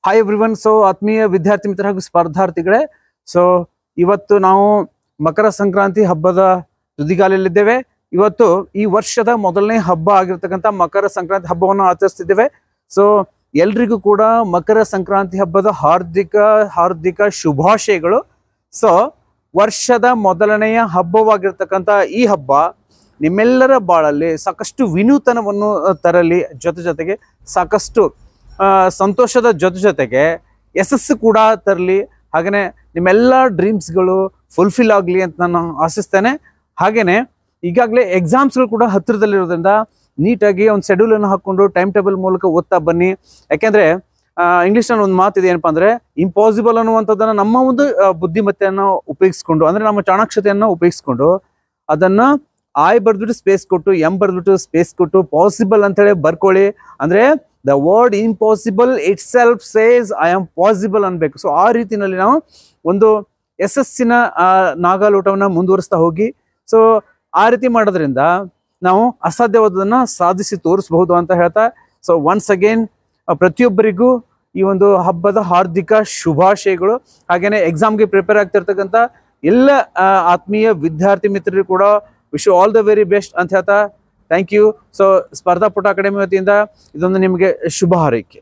Hi everyone. So ಆತ್ಮೀಯ ವಿದ್ಯಾರ್ಥಿ ಮಿತ್ರ ಹಾಗೂ ಸ್ಪರ್ಧಾರ್ಥಿಗಳೇ, ಸೊ ಇವತ್ತು ನಾವು ಮಕರ ಸಂಕ್ರಾಂತಿ ಹಬ್ಬದ ತುದಿಗಾಲಲ್ಲಿದ್ದೇವೆ. ಇವತ್ತು ಈ ವರ್ಷದ ಮೊದಲನೇ ಹಬ್ಬ ಆಗಿರ್ತಕ್ಕಂಥ ಮಕರ ಸಂಕ್ರಾಂತಿ ಹಬ್ಬವನ್ನು ಆಚರಿಸ್ತಿದ್ದೇವೆ. ಸೊ ಎಲ್ರಿಗೂ ಕೂಡ ಮಕರ ಸಂಕ್ರಾಂತಿ ಹಬ್ಬದ ಹಾರ್ದಿಕ ಶುಭಾಶಯಗಳು. ಸೊ ವರ್ಷದ ಮೊದಲನೆಯ ಹಬ್ಬವಾಗಿರ್ತಕ್ಕಂಥ ಈ ಹಬ್ಬ ನಿಮ್ಮೆಲ್ಲರ ಬಾಳಲ್ಲಿ ಸಾಕಷ್ಟು ವಿನೂತನವನ್ನು ತರಲಿ, ಜೊತೆಗೆ ಸಾಕಷ್ಟು ಸಂತೋಷದ ಜೊತೆಗೆ ಯಶಸ್ಸು ಕೂಡ ತರಲಿ. ಹಾಗೆಯೇ ನಿಮ್ಮೆಲ್ಲ ಡ್ರೀಮ್ಸ್ಗಳು ಫುಲ್ಫಿಲ್ ಆಗಲಿ ಅಂತ ನಾನು ಆಶಿಸ್ತೇನೆ. ಹಾಗೆಯೇ ಈಗಾಗಲೇ ಎಕ್ಸಾಮ್ಸ್ಗಳು ಕೂಡ ಹತ್ತಿರದಲ್ಲಿರೋದ್ರಿಂದ ನೀಟಾಗಿ ಒಂದು ಶೆಡ್ಯೂಲನ್ನು ಹಾಕ್ಕೊಂಡು ಟೈಮ್ ಟೇಬಲ್ ಮೂಲಕ ಓದ್ತಾ ಬನ್ನಿ. ಯಾಕೆಂದರೆ ಇಂಗ್ಲೀಷ್ನಲ್ಲಿ ಒಂದು ಮಾತಿದೆ, ಏನಪ್ಪ ಅಂದರೆ ಇಂಪಾಸಿಬಲ್ ಅನ್ನುವಂಥದ್ದನ್ನು ನಮ್ಮ ಒಂದು ಬುದ್ಧಿಮತ್ತೆಯನ್ನು ಉಪಯೋಗಿಸ್ಕೊಂಡು, ಅಂದರೆ ನಮ್ಮ ಚಾಣಾಕ್ಷತೆಯನ್ನು ಉಪಯೋಗಿಸ್ಕೊಂಡು ಅದನ್ನು ಆಯ್ ಬರೆದ್ಬಿಟ್ಟು ಸ್ಪೇಸ್ ಕೊಟ್ಟು ಬರೆದ್ಬಿಟ್ಟು ಸ್ಪೇಸ್ ಕೊಟ್ಟು ಪಾಸಿಬಲ್ ಅಂತೇಳಿ ಬರ್ಕೊಳ್ಳಿ. ಅಂದರೆ the word impossible it self says I am possible ಅನ್ಬೇಕು. ಸೊ ಆ ರೀತಿಯಲ್ಲಿ ನಾವು ಒಂದು ಯಶಸ್ಸಿನ ನಾಗಾಲೋಟವನ್ನು ಮುಂದುವರಿಸ್ತಾ ಹೋಗಿ. ಸೊ ಆ ರೀತಿ ಮಾಡೋದ್ರಿಂದ ನಾವು ಅಸಾಧ್ಯವಾದದನ್ನು ಸಾಧಿಸಿ ತೋರಿಸಬಹುದು ಅಂತ ಹೇಳ್ತಾ, ಸೊ ಒನ್ಸ್ ಅಗೇನ್ ಪ್ರತಿಯೊಬ್ಬರಿಗೂ ಈ ಒಂದು ಹಬ್ಬದ ಹಾರ್ದಿಕ ಶುಭಾಶಯಗಳು. ಹಾಗೆಯೇ ಎಕ್ಸಾಮ್ಗೆ ಪ್ರಿಪೇರ್ ಆಗ್ತಿರ್ತಕ್ಕಂಥ ಎಲ್ಲ ಆತ್ಮೀಯ ವಿದ್ಯಾರ್ಥಿ ಮಿತ್ರರು ಕೂಡ wish you all the very best ಅಂತ ಹೇಳ್ತಾ thank you. So Spardhapatu academy ವತಿಯಿಂದ ಇದೊಂದು ನಿಮಗೆ ಶುಭ ಹಾರೈಕೆ.